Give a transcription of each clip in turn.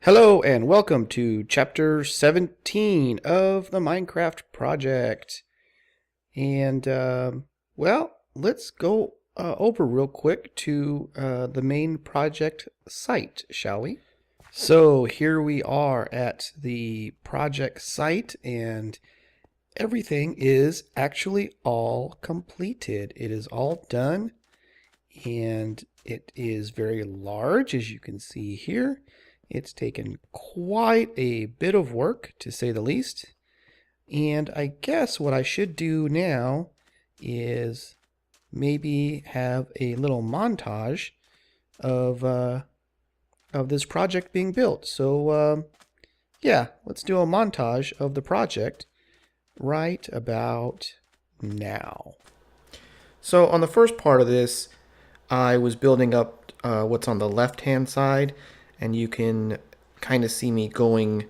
Hello and welcome to chapter 17 of the Minecraft project. And, let's go over real quick to the main project site, shall we? So here we are at the project site, and everything is actually all completed. It is all done, and it is very large, as you can see here. It's taken quite a bit of work, to say the least. And I guess what I should do now is maybe have a little montage of this project being built. So yeah, let's do a montage of the project right about now. So on the first part of this, I was building up what's on the left-hand side, and you can kind of see me going,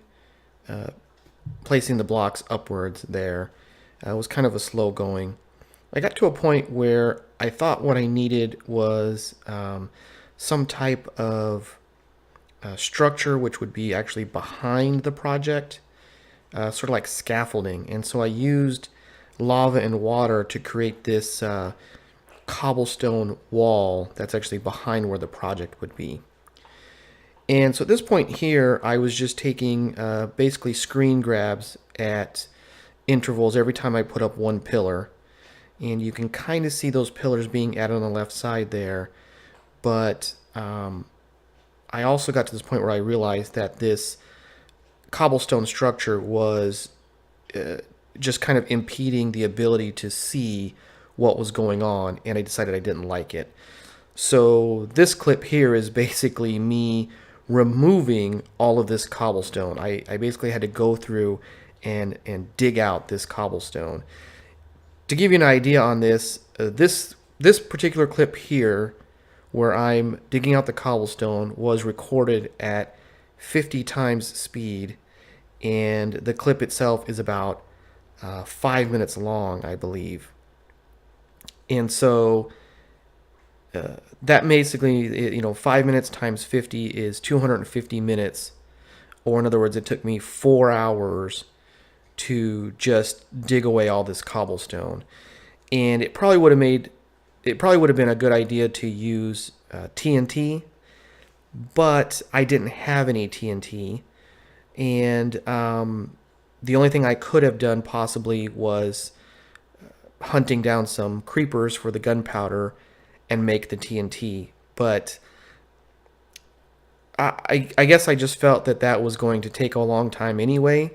placing the blocks upwards there. It was kind of a slow going. I got to a point where I thought what I needed was some type of structure which would be actually behind the project, sort of like scaffolding. And so I used lava and water to create this cobblestone wall that's actually behind where the project would be. And so at this point here, I was just taking basically screen grabs at intervals every time I put up one pillar. And you can kind of see those pillars being added on the left side there. But I also got to this point where I realized that this cobblestone structure was just kind of impeding the ability to see what was going on, and I decided I didn't like it. So this clip here is basically me removing all of this cobblestone. I basically had to go through and dig out this cobblestone. To give you an idea on this, this particular clip here, where I'm digging out the cobblestone, was recorded at 50 times speed, and the clip itself is about 5 minutes long, I believe. And so that basically, 5 minutes times 50 is 250 minutes. Or in other words, it took me 4 hours to just dig away all this cobblestone. And it probably would have been a good idea to use TNT, but I didn't have any TNT. And the only thing I could have done possibly was hunting down some creepers for the gunpowder and make the TNT. But I guess I just felt that was going to take a long time anyway.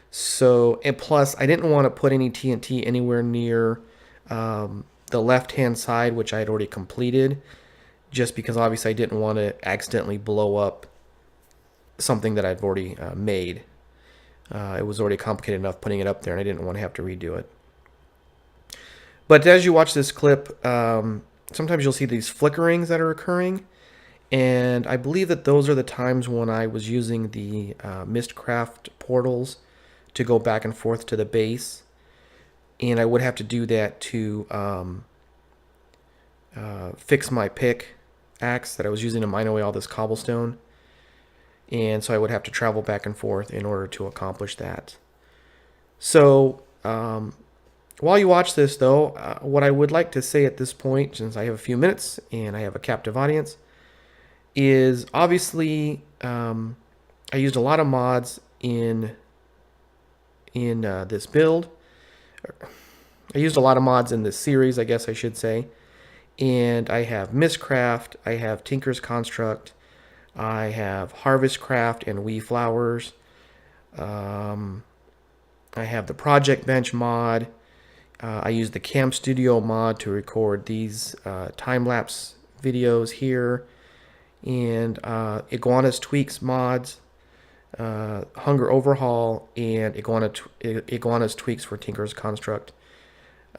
So, and plus I didn't want to put any TNT anywhere near the left-hand side, which I had already completed, just because obviously I didn't want to accidentally blow up something that I've already made. It was already complicated enough putting it up there, and I didn't want to have to redo it. But as you watch this clip, sometimes you'll see these flickerings that are occurring, and I believe that those are the times when I was using the MystCraft portals to go back and forth to the base, and I would have to do that to fix my pickaxe that I was using to mine away all this cobblestone, and so I would have to travel back and forth in order to accomplish that. So while you watch this, though, what I would like to say at this point, since I have a few minutes and I have a captive audience, is obviously I used a lot of mods in this build. I used a lot of mods in this series, I guess I should say. And I have MystCraft, I have Tinker's Construct, I have HarvestCraft and Wee Flowers. I have the Project Bench mod. I use the Cam Studio mod to record these time-lapse videos here. And Iguana's Tweaks mods, Hunger Overhaul, and Iguana's Tweaks for Tinker's Construct.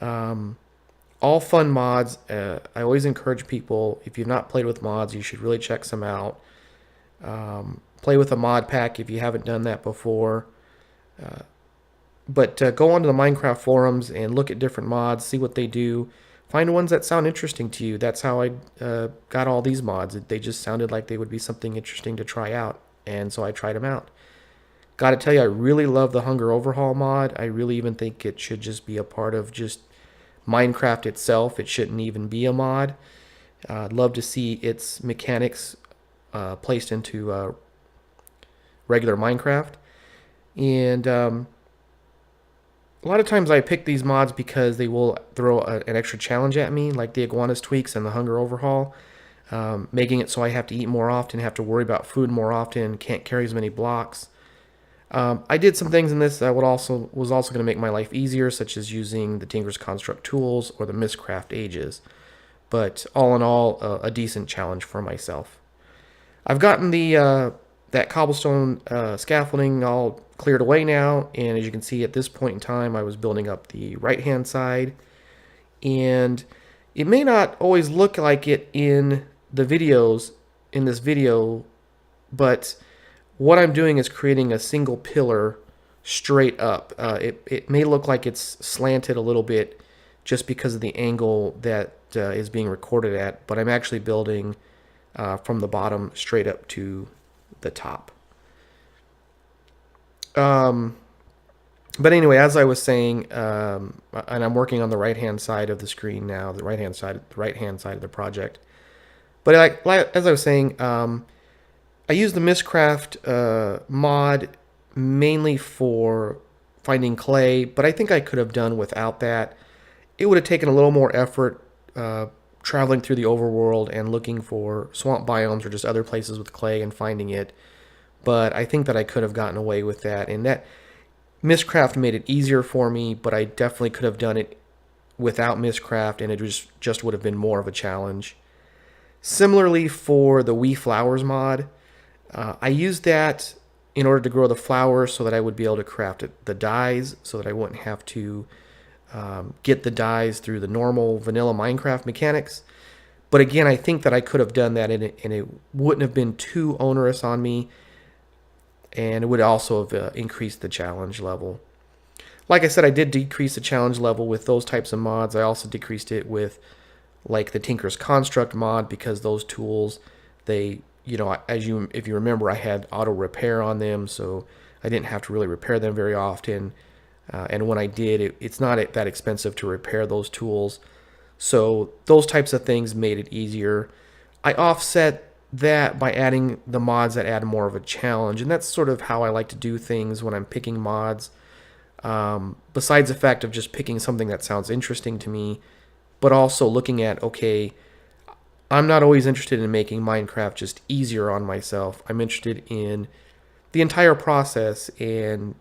All fun mods. I always encourage people, if you've not played with mods, you should really check some out. Play with a mod pack if you haven't done that before. But go onto the Minecraft forums and look at different mods, see what they do. Find ones that sound interesting to you. That's how I got all these mods. They just sounded like they would be something interesting to try out. and so I tried them out. Got to tell you, I really love the Hunger Overhaul mod. I really even think it should just be a part of just Minecraft itself. It shouldn't even be a mod. I'd love to see its mechanics placed into regular Minecraft. And a lot of times I pick these mods because they will throw an extra challenge at me, like the Iguana's Tweaks and the Hunger Overhaul, making it so I have to eat more often, have to worry about food more often, can't carry as many blocks. I did some things in this that was also going to make my life easier, such as using the Tinker's Construct tools or the MystCraft ages. But all in all, a decent challenge for myself. I've gotten the that cobblestone scaffolding all cleared away now, and as you can see at this point in time, I was building up the right-hand side, and it may not always look like it in the videos in this video, but what I'm doing is creating a single pillar straight up. It may look like it's slanted a little bit just because of the angle that is being recorded at, but I'm actually building from the bottom straight up to the top. But anyway, as I was saying, and I'm working on the right-hand side of the screen now, the right-hand side of the project. But as I was saying, I use the MystCraft mod mainly for finding clay, but I think I could have done without that. It would have taken a little more effort traveling through the overworld and looking for swamp biomes or just other places with clay and finding it. But I think that I could have gotten away with that, and that MystCraft made it easier for me, but I definitely could have done it without MystCraft, and it just would have been more of a challenge. Similarly, for the Wee Flowers mod, I used that in order to grow the flowers so that I would be able to craft the dyes, so that I wouldn't have to get the dyes through the normal vanilla Minecraft mechanics. But again, I think that I could have done that, and it wouldn't have been too onerous on me, and it would also have increased the challenge level. Like I said, I did decrease the challenge level with those types of mods. I also decreased it with like the Tinker's Construct mod, because those tools, they, if you remember, I had auto repair on them, so I didn't have to really repair them very often. And when I did, it's not that expensive to repair those tools. So those types of things made it easier. I offset that by adding the mods that add more of a challenge, and that's sort of how I like to do things when I'm picking mods. Besides the fact of just picking something that sounds interesting to me, but also looking at, okay, I'm not always interested in making Minecraft just easier on myself. I'm interested in the entire process, and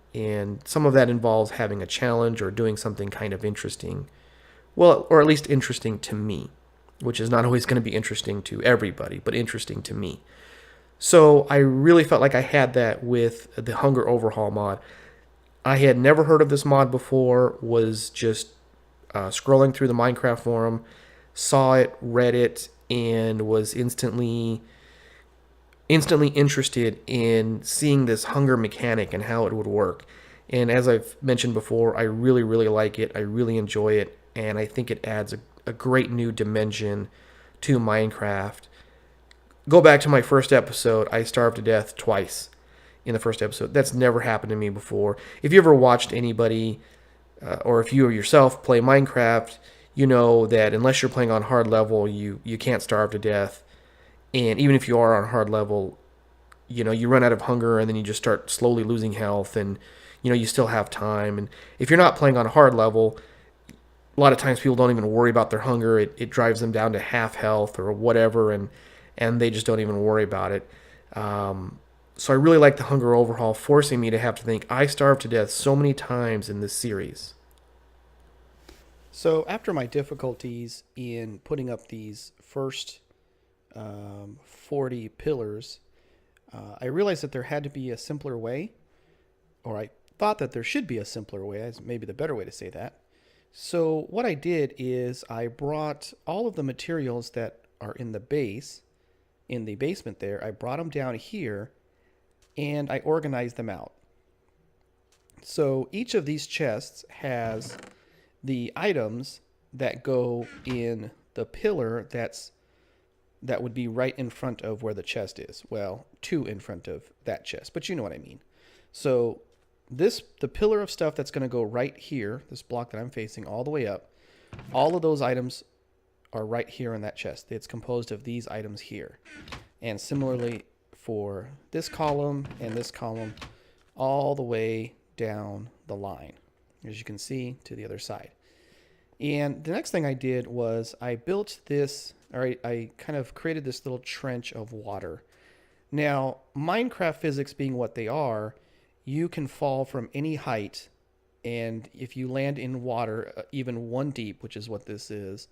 some of that involves having a challenge or doing something kind of interesting. Well, or at least interesting to me, which is not always going to be interesting to everybody, but interesting to me. So I really felt like I had that with the Hunger Overhaul mod. I had never heard of this mod before, was just scrolling through the Minecraft forum, saw it, read it, and was instantly interested in seeing this hunger mechanic and how it would work. And as I've mentioned before, I really, really like it. I really enjoy it, and I think it adds a great new dimension to Minecraft. Go back to my first episode, I starved to death twice in the first episode. That's never happened to me before. If you ever watched anybody, or if you yourself play Minecraft, you know that unless you're playing on hard level, you can't starve to death. And even if you are on hard level, you run out of hunger, and then you just start slowly losing health, and you still have time. And if you're not playing on hard level, a lot of times people don't even worry about their hunger. It drives them down to half health or whatever, and they just don't even worry about it. So I really like the Hunger Overhaul, forcing me to have to think, I starved to death so many times in this series. So after my difficulties in putting up these first 40 pillars, I realized that there had to be a simpler way, or I thought that there should be a simpler way, as maybe the better way to say that. So what I did is I brought all of the materials that are in the base, in the basement there, I brought them down here, and I organized them out. So each of these chests has the items that go in the pillar that would be right in front of where the chest is. Well, 2 in front of that chest, but you know what I mean. So the pillar of stuff that's going to go right here, this block that I'm facing all the way up, all of those items are right here in that chest. It's composed of these items here. And similarly for this column and this column, all the way down the line, as you can see, to the other side. And the next thing I did was I built this, or I kind of created this little trench of water. Now, Minecraft physics being what they are, you can fall from any height, and if you land in water, even 1 deep, which is what this is,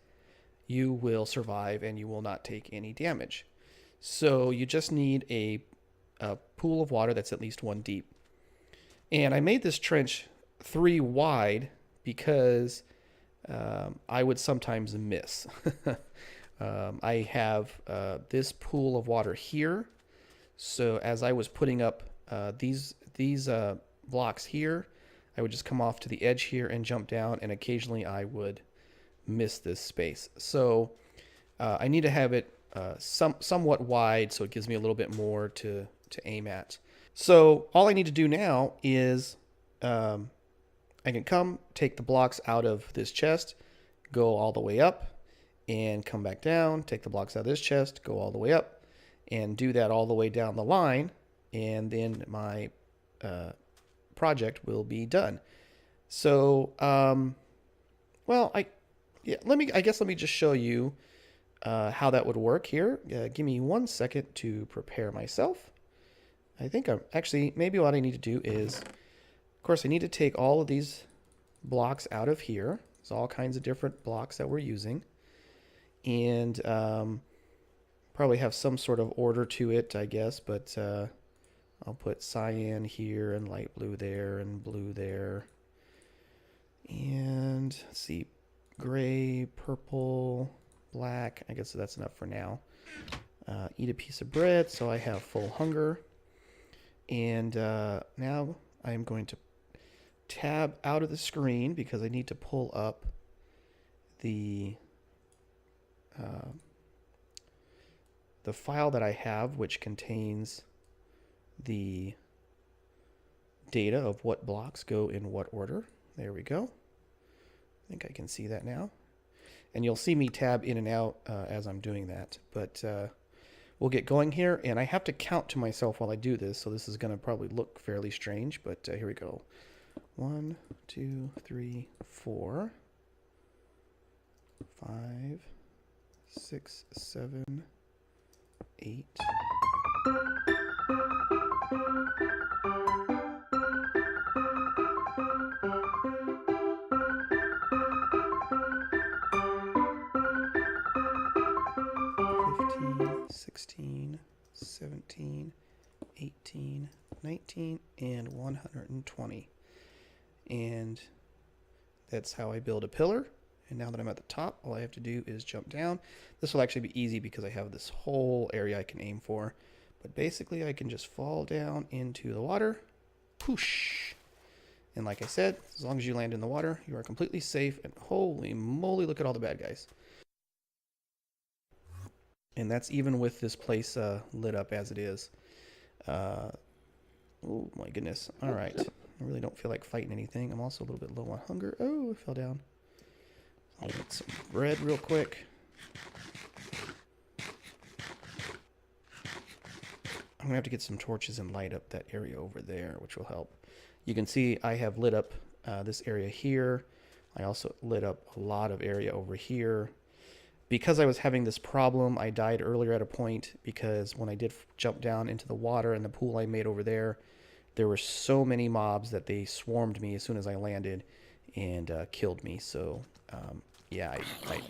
you will survive and you will not take any damage. So you just need a pool of water that's at least 1 deep. And I made this trench 3 wide because I would sometimes miss. I have this pool of water here. So as I was putting up these blocks here, I would just come off to the edge here and jump down, and occasionally I would miss this space. So I need to have it somewhat wide so it gives me a little bit more to aim at. So all I need to do now is I can come take the blocks out of this chest, go all the way up, and come back down, take the blocks out of this chest, go all the way up, and do that all the way down the line, and then my project will be done. So, well, I guess let me just show you how that would work here. Give me 1 second to prepare myself. I think maybe what I need to do is, of course, I need to take all of these blocks out of here. There's all kinds of different blocks that we're using. And probably have some sort of order to it, I guess, but I'll put cyan here and light blue there and blue there. And let's see, gray, purple, black. I guess that's enough for now. Eat a piece of bread, so I have full hunger. And now I am going to tab out of the screen because I need to pull up the file that I have, which contains the data of what blocks go in what order. There we go. I think I can see that now. And you'll see me tab in and out as I'm doing that. But we'll get going here, and I have to count to myself while I do this, so this is going to probably look fairly strange, but here we go. 1, 2, 3, 4, 5, 6, 7, 8. $16, 17, 18, 19, and 120. And that's how I build a pillar. And now that I'm at the top, all I have to do is jump down. This will actually be easy because I have this whole area I can aim for. But basically, I can just fall down into the water. Poosh! And like I said, as long as you land in the water, you are completely safe. And holy moly, look at all the bad guys. And that's even with this place lit up as it is. Oh my goodness. All right. I really don't feel like fighting anything. I'm also a little bit low on hunger. Oh, I fell down. I'll get some bread real quick. I'm going to have to get some torches and light up that area over there, which will help. You can see I have lit up this area here. I also lit up a lot of area over here. Because I was having this problem, I died earlier at a point because when I did jump down into the water and the pool I made over there, there were so many mobs that they swarmed me as soon as I landed and killed me. So yeah, I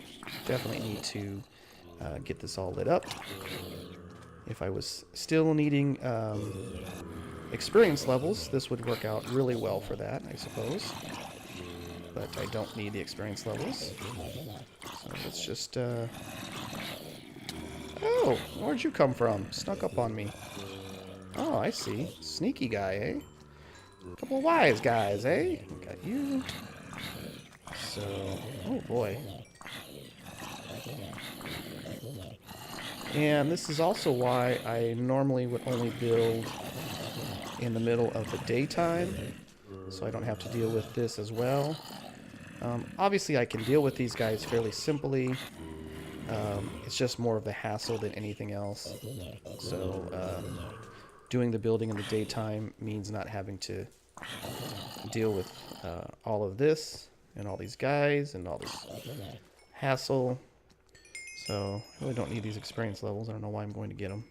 definitely need to get this all lit up. If I was still needing experience levels, this would work out really well for that, I suppose. But I don't need the experience levels. So let's just... Oh, where'd you come from? Snuck up on me. Oh, I see. Sneaky guy, eh? Couple wise guys, eh? Got you. So, oh boy. And this is also why I normally would only build in the middle of the daytime, so I don't have to deal with this as well. Obviously, I can deal with these guys fairly simply. It's just more of the hassle than anything else. So doing the building in the daytime means not having to deal with all of this and all these guys and all this hassle. So I really don't need these experience levels. I don't know why I'm going to get them.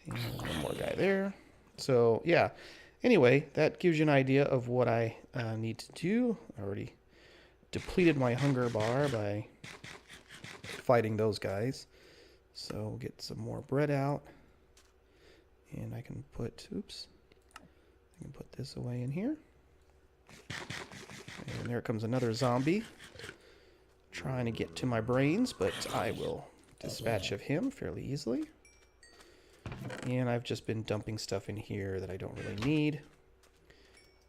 And one more guy there. So yeah, anyway, that gives you an idea of what I need to do. I already depleted my hunger bar by fighting those guys. So we'll get some more bread out. And I can put, oops, I can put this away in here. And there comes another zombie trying to get to my brains, but I will dispatch of him fairly easily. And I've just been dumping stuff in here that I don't really need.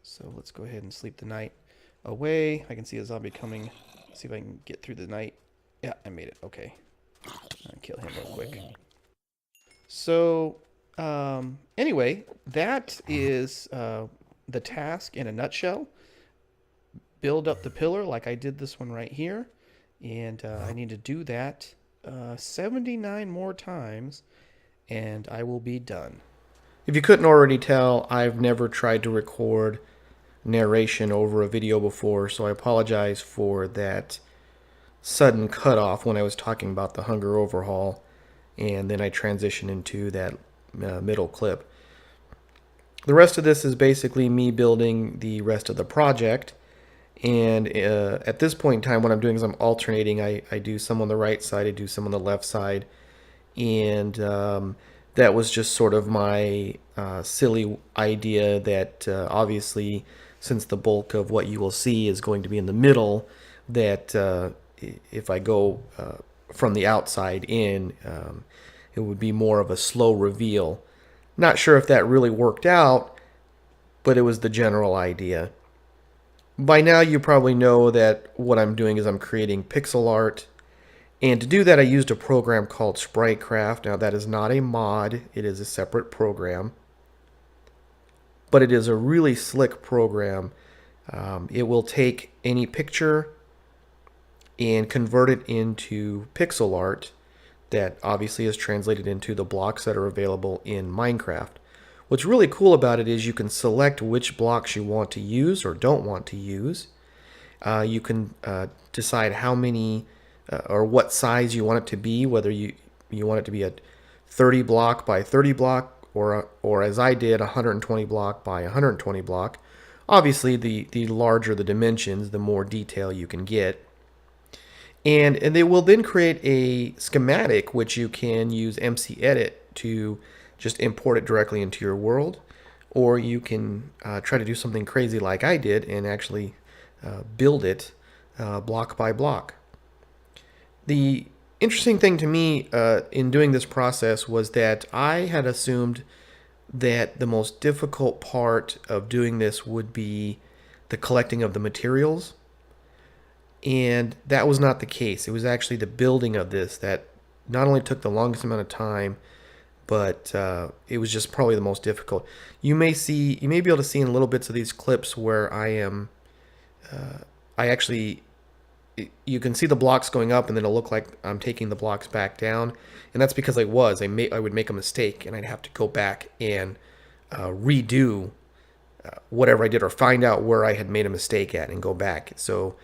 So let's go ahead and sleep the night away. I can see a zombie coming. See if I can get through the night. Yeah, I made it. Okay. I'll kill him real quick. So, anyway, that is the task in a nutshell. Build up the pillar like I did this one right here. And I need to do that 79 more times, and I will be done. If you couldn't already tell, I've never tried to record narration over a video before, so I apologize for that sudden cutoff when I was talking about the hunger overhaul, and then I transitioned into that middle clip. The rest of this is basically me building the rest of the project. And at this point in time, what I'm doing is I'm alternating. I do some on the right side, I do some on the left side. And that was just sort of my silly idea that obviously, since the bulk of what you will see is going to be in the middle, that if I go from the outside in, it would be more of a slow reveal. Not sure if that really worked out, but it was the general idea. By now you probably know that what I'm doing is I'm creating pixel art, and to do that I used a program called MystCraft. Now that is not a mod, it is a separate program, but it is a really slick program. It will take any picture and convert it into pixel art that obviously is translated into the blocks that are available in Minecraft. What's really cool about it is you can select which blocks you want to use or don't want to use. You can decide how many or what size you want it to be, whether you want it to be a 30 block by 30 block or as I did, 120 block by 120 block. Obviously, the larger the dimensions, the more detail you can get. And they will then create a schematic which you can use MC Edit to just import it directly into your world, or you can try to do something crazy like I did and actually build it block by block. The interesting thing to me in doing this process was that I had assumed that the most difficult part of doing this would be the collecting of the materials, and that was not the case. It was actually the building of this that not only took the longest amount of time, but it was just probably the most difficult. You may be able to see in little bits of these clips where you can see the blocks going up and then it'll look like I'm taking the blocks back down. And that's because I would make a mistake and I'd have to go back and redo whatever I did or find out where I had made a mistake at and go back. So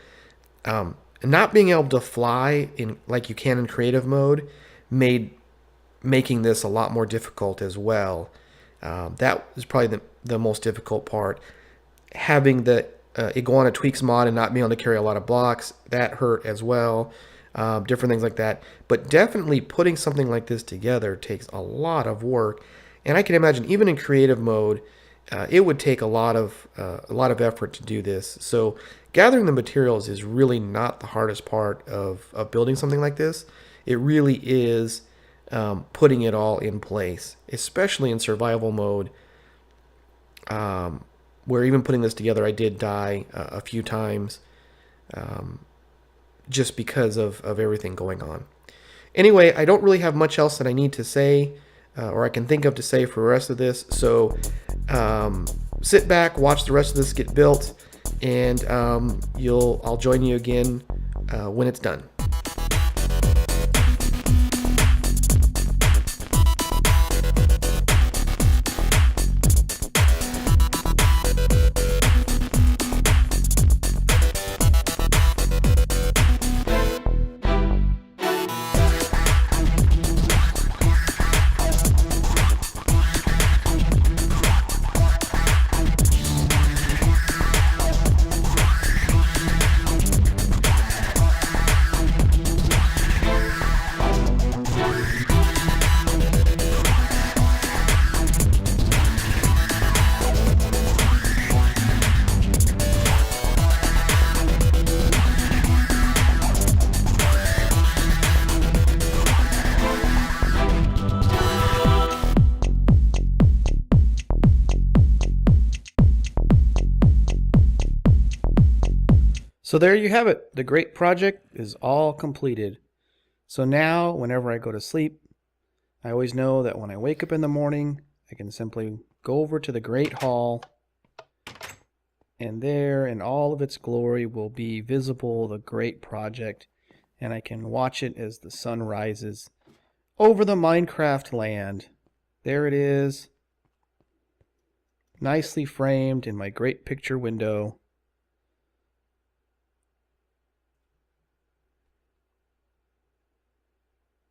not being able to fly in like you can in creative mode made making this a lot more difficult as well. That was probably the most difficult part. Having the Iguana Tweaks mod and not being able to carry a lot of blocks, that hurt as well. Different things like that. But definitely putting something like this together takes a lot of work. And I can imagine even in creative mode, it would take a lot of effort to do this. So gathering the materials is really not the hardest part of building something like this. It really is putting it all in place, especially in survival mode, where even putting this together, I did die a few times just because of everything going on. Anyway, I don't really have much else that I need to say or I can think of to say for the rest of this. So sit back, watch the rest of this get built, and I'll join you again when it's done. So there you have it. The great project is all completed. So now, whenever I go to sleep, I always know that when I wake up in the morning, I can simply go over to the Great Hall, and there in all of its glory will be visible the great project, and I can watch it as the sun rises over the Minecraft land. There it is, nicely framed in my great picture window.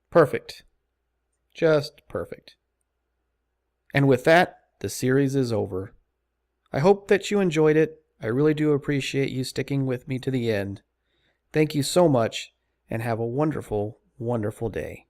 Perfect. Just perfect. And with that, the series is over. I hope that you enjoyed it. I really do appreciate you sticking with me to the end. Thank you so much, and have a wonderful, wonderful day.